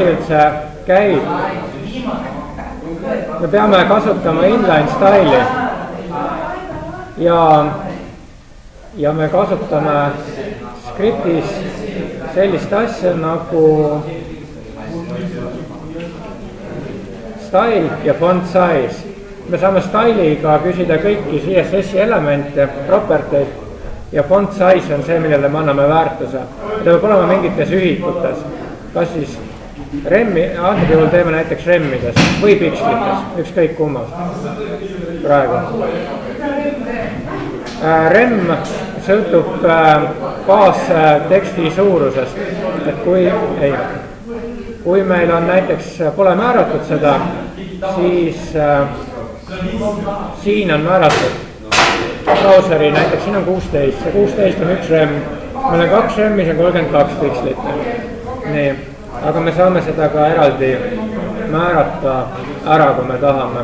üldse käib. Me peame kasutama inline style'i ja me kasutame skriptis sellist asja nagu style ja font size. Me saame style'iga küsida kõiki CSS-i elemente, properteid ja font size on see, millele me anname väärtuse. Ta peab olema mingites ühikutes, kas siis remmi, antud juhul teeme näiteks remmides või pikslites, ükskõik kummas praegu. Rem sõltub baasteksti suurusest, et kui meil on näiteks, pole määratud seda, siis siin on määratud brauseri, näiteks siin on 16, see 16 on üks rem, meil on 2 remmi, see on 32 pikslit. Nii, aga me saame seda ka eraldi määrata ära, kui me tahame.